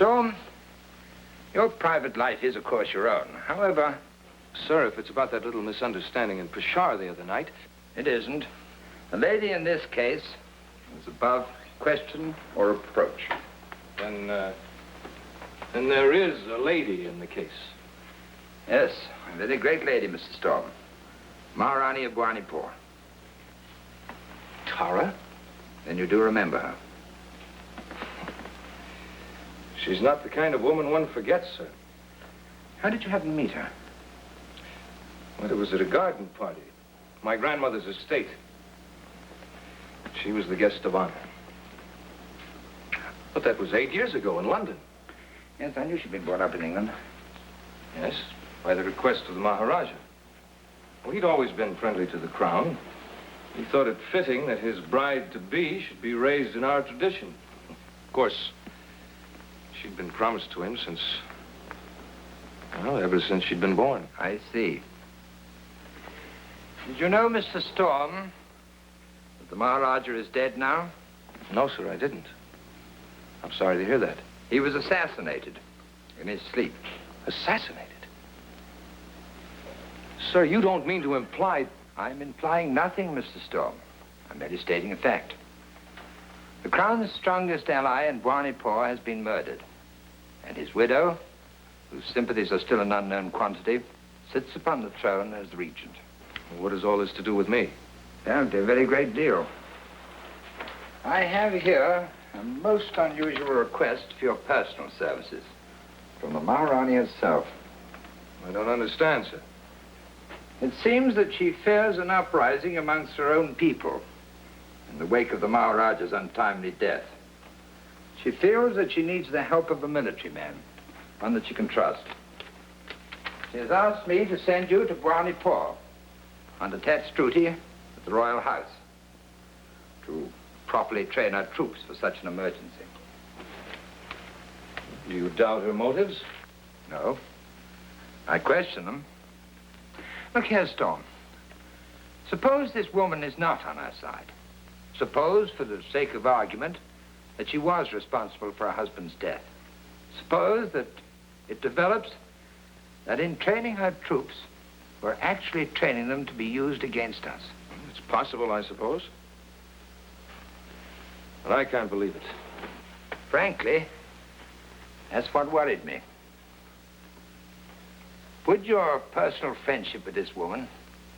Storm, your private life is, of course, your own. However... Sir, if it's about that little misunderstanding in Peshawar the other night... It isn't. The lady in this case is above question or reproach. Then there is a lady in the case. Yes, a very great lady, Mr. Storm. Maharani of Bwanipur. Tara? Then you do remember her. She's not the kind of woman one forgets, sir. How did you happen to meet her? Well, it was at a garden party. My grandmother's estate. She was the guest of honor. But that was 8 years ago in London. Yes, I knew she'd been brought up in England. Yes, by the request of the Maharaja. Well, he'd always been friendly to the crown. He thought it fitting that his bride-to-be should be raised in our tradition. Of course, she'd been promised to him since... well, ever since she'd been born. I see. Did you know, Mr. Storm, that the Maharaja is dead now? No, sir, I didn't. I'm sorry to hear that. He was assassinated in his sleep. Assassinated? Sir, you don't mean to imply... I'm implying nothing, Mr. Storm. I'm merely stating a fact. The Crown's strongest ally in Bwanipur has been murdered. And his widow, whose sympathies are still an unknown quantity, sits upon the throne as the regent. What has all this to do with me? Yeah, a very great deal. I have here a most unusual request for your personal services from the Maharani herself. I don't understand, sir. It seems that she fears an uprising amongst her own people in the wake of the Maharaja's untimely death. She feels that she needs the help of a military man, one that she can trust. She has asked me to send you to Bwanipur on attached duty at the Royal House to properly train our troops for such an emergency. Do you doubt her motives? No. I question them. Look here, Storm. Suppose this woman is not on our side. Suppose, for the sake of argument, that she was responsible for her husband's death. Suppose that it develops that in training her troops, we're actually training them to be used against us. It's possible, I suppose. But I can't believe it. Frankly, that's what worried me. Would your personal friendship with this woman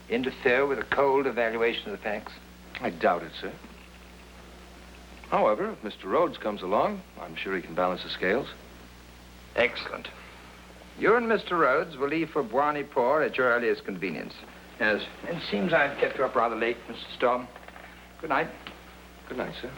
interfere with a cold evaluation of the facts? I doubt it, sir. However, if Mr. Rhodes comes along, I'm sure he can balance the scales. Excellent. You and Mr. Rhodes will leave for Bwanipur at your earliest convenience. Yes. It seems I've kept you up rather late, Mr. Storm. Good night. Good night, sir.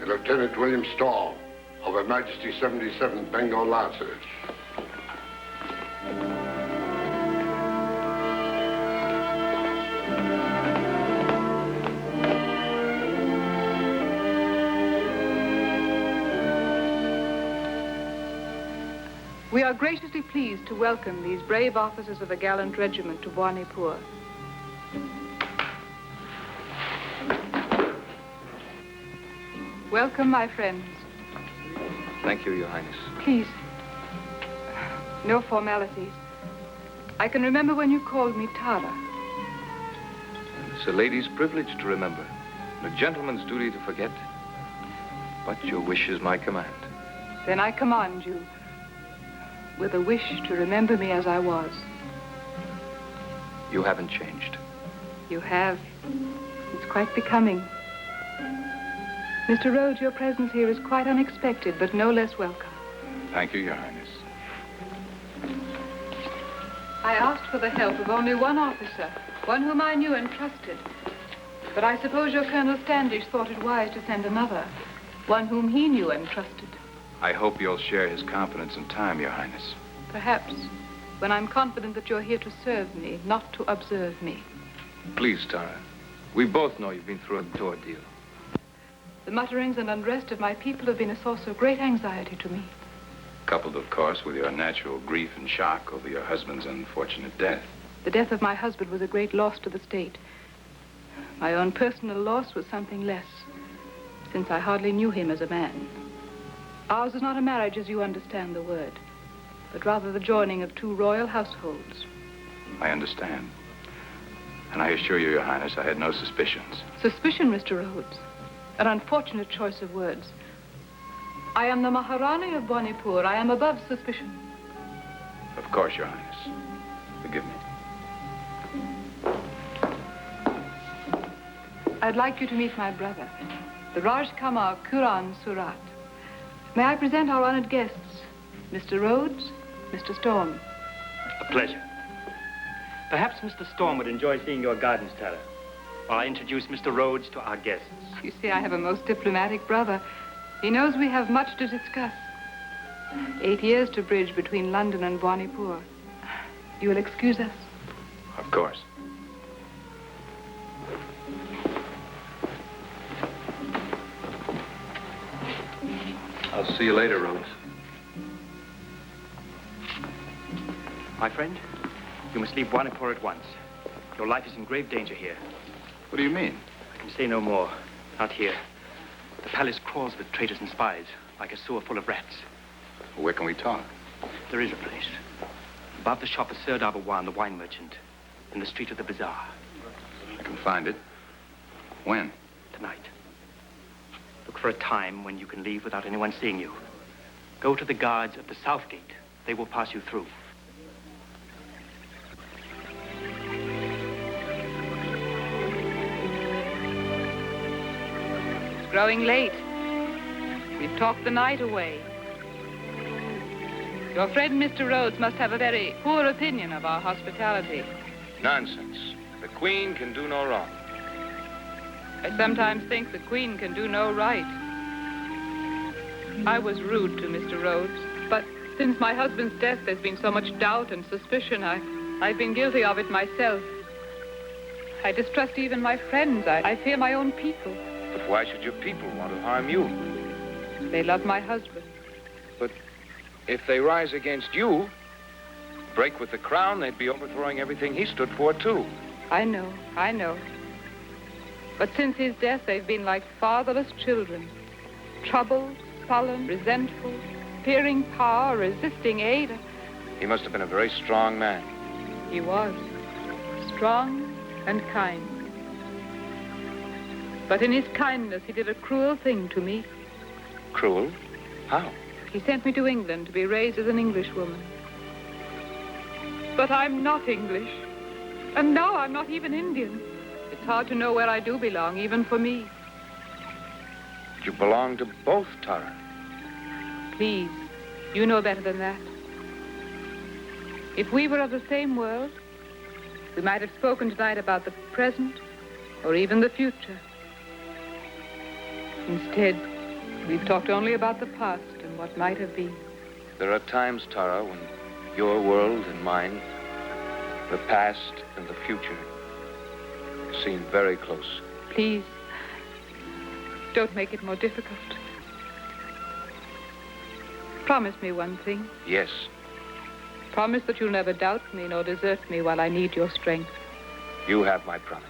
Lieutenant William Stall of Her Majesty's 77th Bengal Lancers. We are graciously pleased to welcome these brave officers of the gallant regiment to Bwanipur. Welcome, my friends. Thank you, Your Highness. Please, no formalities. I can remember when you called me Tara. It's a lady's privilege to remember, and a gentleman's duty to forget. But your wish is my command. Then I command you, with a wish to remember me as I was. You haven't changed. You have. It's quite becoming. Mr. Rhodes, your presence here is quite unexpected, but no less welcome. Thank you, Your Highness. I asked for the help of only one officer, one whom I knew and trusted. But I suppose your Colonel Standish thought it wise to send another, one whom he knew and trusted. I hope you'll share his confidence in time, Your Highness. Perhaps, when I'm confident that you're here to serve me, not to observe me. Please, Tara. We both know you've been through a ordeal. The mutterings and unrest of my people have been a source of great anxiety to me. Coupled, of course, with your natural grief and shock over your husband's unfortunate death. The death of my husband was a great loss to the state. My own personal loss was something less, since I hardly knew him as a man. Ours is not a marriage as you understand the word, but rather the joining of two royal households. I understand. And I assure you, Your Highness, I had no suspicions. Suspicion, Mr. Rhodes. An unfortunate choice of words. I am the Maharani of Bwanipur. I am above suspicion. Of course, Your Highness. Forgive me. I'd like you to meet my brother, the Raj Kamar Kuran Surat. May I present our honored guests, Mr. Rhodes, Mr. Storm. A pleasure. Perhaps Mr. Storm would enjoy seeing your gardens, Tara, while I introduce Mr. Rhodes to our guests. You see, I have a most diplomatic brother. He knows we have much to discuss. 8 years to bridge between London and Bwanipur. You will excuse us? Of course. I'll see you later, Rhodes. My friend, you must leave Bwanipur at once. Your life is in grave danger here. What do you mean? I can say no more. Not here. The palace crawls with traitors and spies, like a sewer full of rats. Where can we talk? There is a place. Above the shop of Sardar Bhawan, the wine merchant, in the street of the bazaar. I can find it. When? Tonight. Look for a time when you can leave without anyone seeing you. Go to the guards at the south gate. They will pass you through. It's growing late. We've talked the night away. Your friend, Mr. Rhodes, must have a very poor opinion of our hospitality. Nonsense. The Queen can do no wrong. I sometimes think the Queen can do no right. I was rude to Mr. Rhodes, but since my husband's death, there's been so much doubt and suspicion. I've been guilty of it myself. I distrust even my friends. I fear my own people. But why should your people want to harm you? They love my husband. But if they rise against you, break with the crown, they'd be overthrowing everything he stood for, too. I know. But since his death, they've been like fatherless children. Troubled, sullen, resentful, fearing power, resisting aid. He must have been a very strong man. He was. Strong and kind. But in his kindness, he did a cruel thing to me. Cruel? How? He sent me to England to be raised as an Englishwoman. But I'm not English. And now I'm not even Indian. It's hard to know where I do belong, even for me. You belong to both, Tara. Please, you know better than that. If we were of the same world, we might have spoken tonight about the present or even the future. Instead, we've talked only about the past and what might have been. There are times, Tara, when your world and mine, the past and the future, seem very close. Please, don't make it more difficult. Promise me one thing. Yes, Promise that you'll never doubt me nor desert me while I need your strength. You have my promise.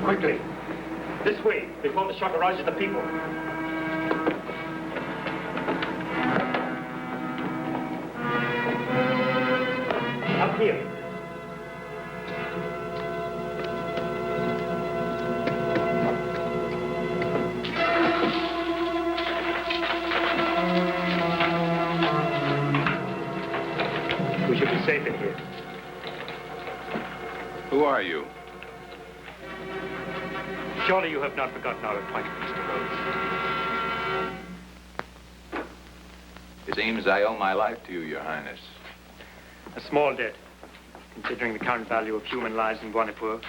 Quickly. This way, before the shock arouses the people. Up here. We should be safe in here. Who are you? Surely you have not forgotten our appointment, Mr. Rhodes. It seems I owe my life to you, Your Highness. A small debt, considering the current value of human lives in Wanipur.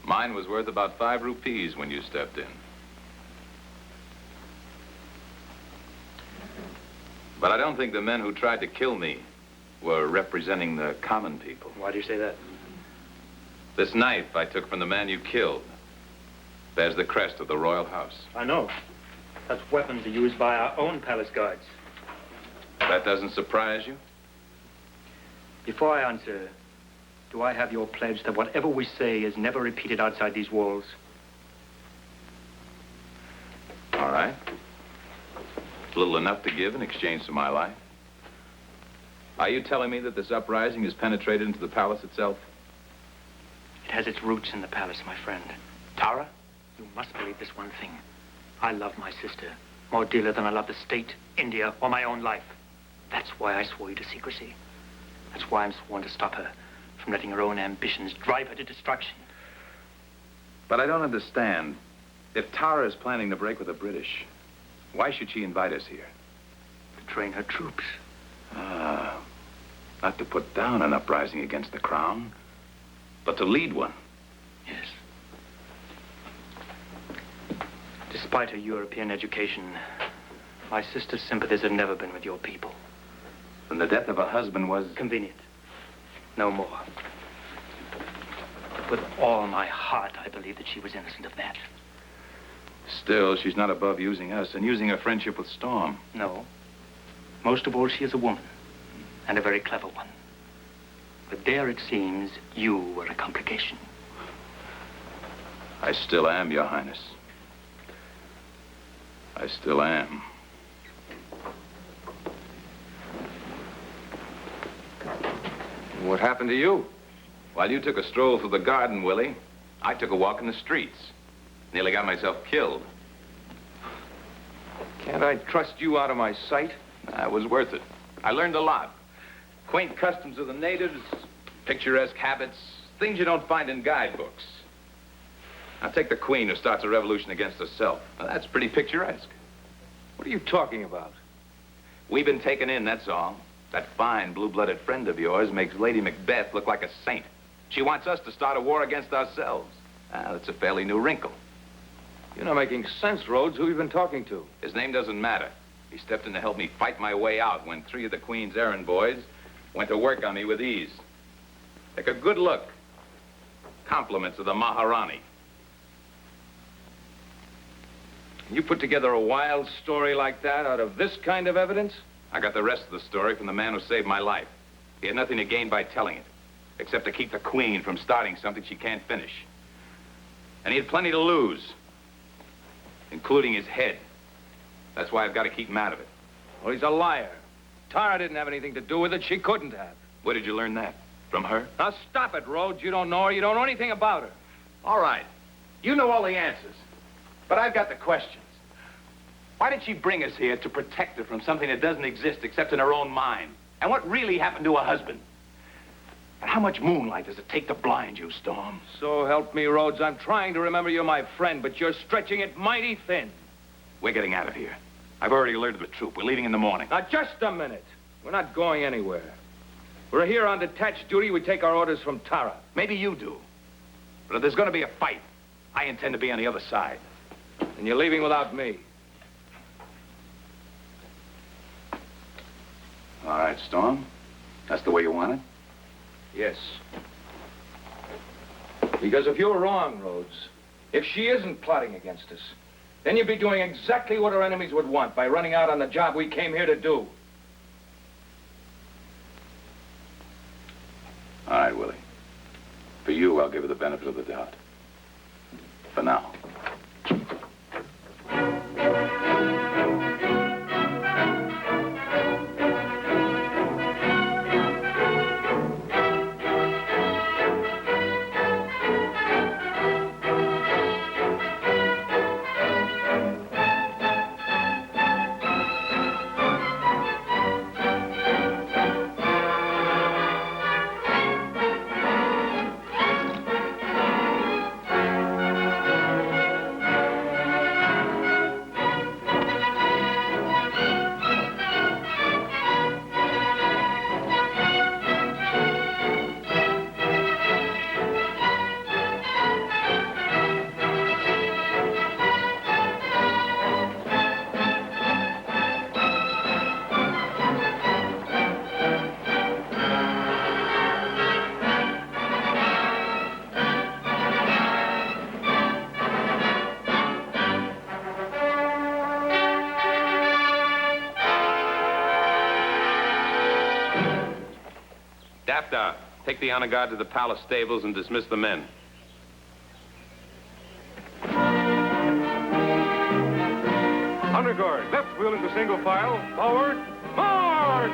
Mine was worth about 5 rupees when you stepped in. But I don't think the men who tried to kill me were representing the common people. Why do you say that? This knife I took from the man you killed bears the crest of the royal house. I know. Such weapons are used by our own palace guards. That doesn't surprise you? Before I answer, do I have your pledge that whatever we say is never repeated outside these walls? All right. Little enough to give in exchange for my life. Are you telling me that this uprising has penetrated into the palace itself? It has its roots in the palace, my friend. Tara, you must believe this one thing. I love my sister more dearly than I love the state, India, or my own life. That's why I swore you to secrecy. That's why I'm sworn to stop her from letting her own ambitions drive her to destruction. But I don't understand. If Tara is planning to break with the British, why should she invite us here? To train her troops. Ah, not to put down an uprising against the crown, but to lead one. Yes. Despite her European education, my sister's sympathies have never been with your people. And the death of her husband was... Convenient. No more. With all my heart, I believe that she was innocent of that. Still, she's not above using us and using her friendship with Storm. No. Most of all, she is a woman, and a very clever one. But there, it seems, you were a complication. I still am, Your Highness. I still am. What happened to you? While you took a stroll through the garden, Willie, I took a walk in the streets. Nearly got myself killed. Can't I trust you out of my sight? It was worth it. I learned a lot. Quaint customs of the natives, picturesque habits, things you don't find in guidebooks. Now take the Queen who starts a revolution against herself. Now, that's pretty picturesque. What are you talking about? We've been taken in, that's all. That fine, blue-blooded friend of yours makes Lady Macbeth look like a saint. She wants us to start a war against ourselves. That's a fairly new wrinkle. You're not making sense, Rhodes. Who have you been talking to? His name doesn't matter. He stepped in to help me fight my way out when 3 of the Queen's errand boys went to work on me with ease. Take a good look. Compliments of the Maharani. You put together a wild story like that out of this kind of evidence? I got the rest of the story from the man who saved my life. He had nothing to gain by telling it, except to keep the Queen from starting something she can't finish. And he had plenty to lose, including his head. That's why I've got to keep him out of it. Well, he's a liar. Tara didn't have anything to do with it. She couldn't have. Where did you learn that? From her? Now, stop it, Rhodes. You don't know her. You don't know anything about her. All right. You know all the answers. But I've got the questions. Why did she bring us here to protect her from something that doesn't exist except in her own mind? And what really happened to her husband? And how much moonlight does it take to blind you, Storm? So help me, Rhodes. I'm trying to remember you're my friend, but you're stretching it mighty thin. We're getting out of here. I've already alerted the troop. We're leaving in the morning. Now, just a minute. We're not going anywhere. We're here on detached duty. We take our orders from Tara. Maybe you do. But if there's going to be a fight, I intend to be on the other side. And you're leaving without me. All right, Storm. That's the way you want it? Yes. Because if you're wrong, Rhodes, if she isn't plotting against us, then you'd be doing exactly what our enemies would want by running out on the job we came here to do. All right, Willie. For you, I'll give her the benefit of the doubt. For now. Take the honor guard to the palace stables and dismiss the men. Honor guard, left wheel into single file. Forward, march!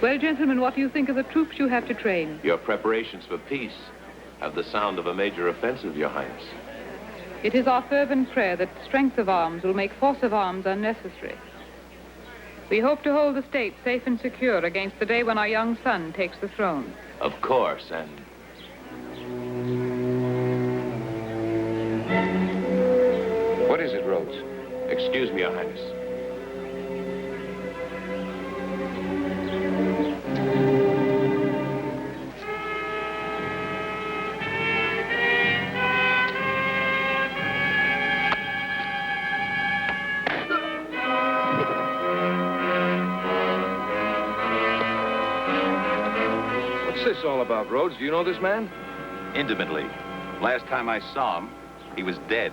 Well, gentlemen, what do you think of the troops you have to train? Your preparations for peace have the sound of a major offensive, Your Highness. It is our fervent prayer that strength of arms will make force of arms unnecessary. We hope to hold the state safe and secure against the day when our young son takes the throne. Of course, and... What is it, Rhodes? Excuse me, Your Highness. What's this all about, Rhodes? Do you know this man? Intimately. Last time I saw him, he was dead.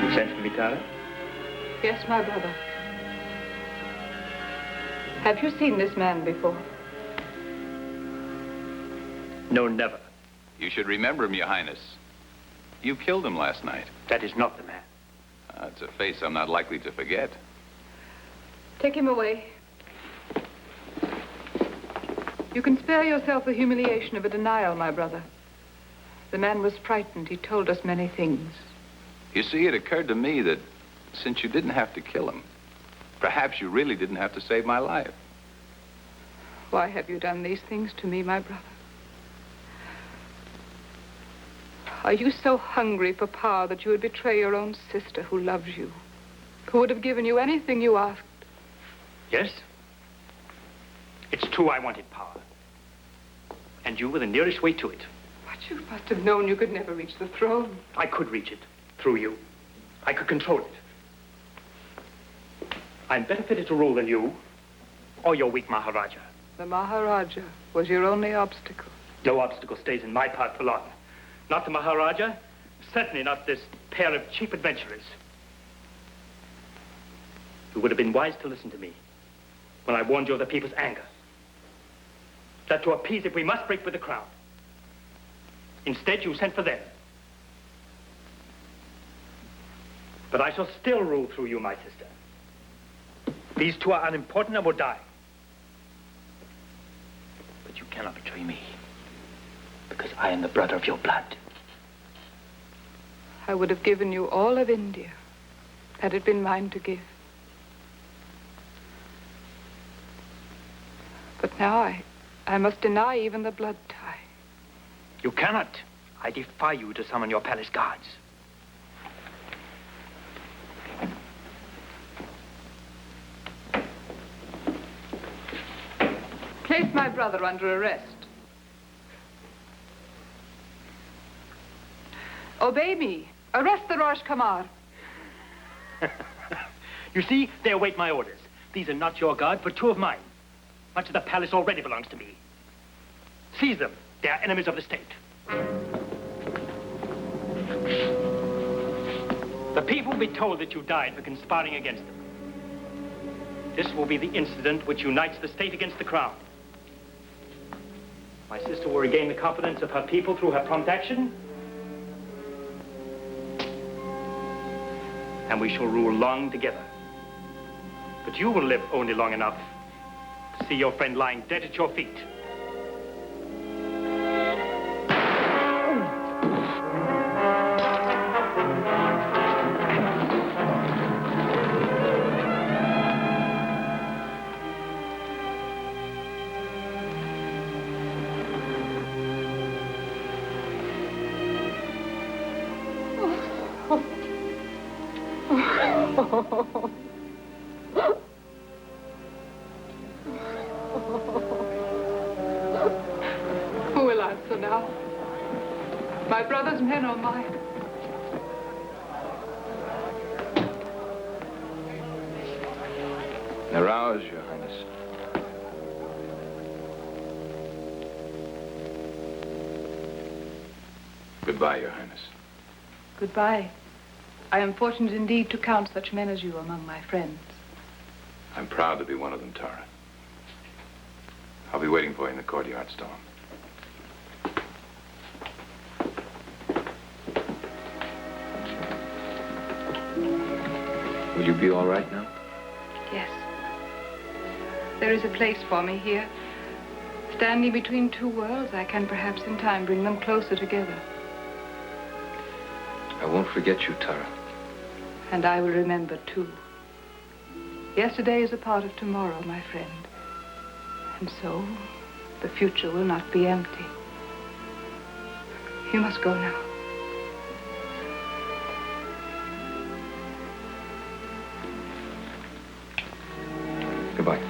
You sent for me, Tara? Yes, my brother. Have you seen this man before? No, never. You should remember him, Your Highness. You killed him last night. That is not the man. It's a face I'm not likely to forget. Take him away. You can spare yourself the humiliation of a denial, my brother. The man was frightened. He told us many things. You see, it occurred to me that since you didn't have to kill him, perhaps you really didn't have to save my life. Why have you done these things to me, my brother? Are you so hungry for power that you would betray your own sister who loves you, who would have given you anything you asked? Yes? It's true I wanted power. And you were the nearest way to it. But you must have known you could never reach the throne. I could reach it through you. I could control it. I'm better fitted to rule than you or your weak Maharaja. The Maharaja was your only obstacle. No obstacle stays in my path for long. Not the Maharaja, certainly not this pair of cheap adventurers. You would have been wise to listen to me when I warned you of the people's anger. That to appease it, we must break with the crown. Instead, you sent for them. But I shall still rule through you, my sister. These two are unimportant and will die. But you cannot betray me, because I am the brother of your blood. I would have given you all of India, had it been mine to give. But now I must deny even the blood tie. You cannot. I defy you to summon your palace guards. Place my brother under arrest. Obey me. Arrest the Raj Kamar. You see, they await my orders. These are not your guard, but two of mine. Much of the palace already belongs to me. Seize them. They are enemies of the state. The people will be told that you died for conspiring against them. This will be the incident which unites the state against the crown. My sister will regain the confidence of her people through her prompt action. And we shall rule long together. But you will live only long enough to see your friend lying dead at your feet. Who will answer now? My brother's men or mine? They're ours, Your Highness. Goodbye, Your Highness. Goodbye. I am fortunate indeed to count such men as you among my friends. I'm proud to be one of them, Tara. I'll be waiting for you in the courtyard, Storm. Will you be all right now? Yes. There is a place for me here. Standing between two worlds, I can perhaps in time bring them closer together. I won't forget you, Tara. And I will remember, too. Yesterday is a part of tomorrow, my friend. And so, the future will not be empty. You must go now. Goodbye.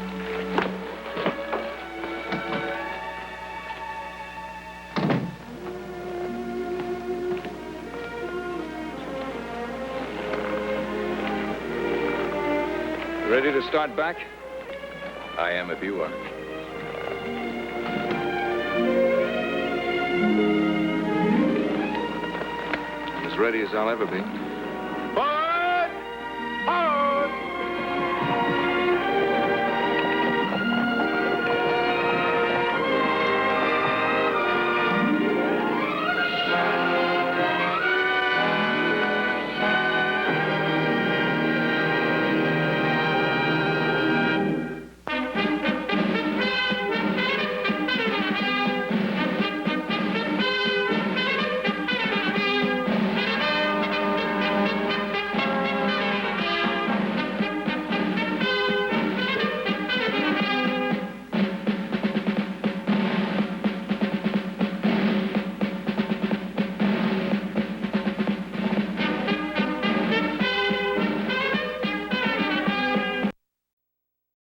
Ready to start back? I am if you are. I'm as ready as I'll ever be. Forward! Forward!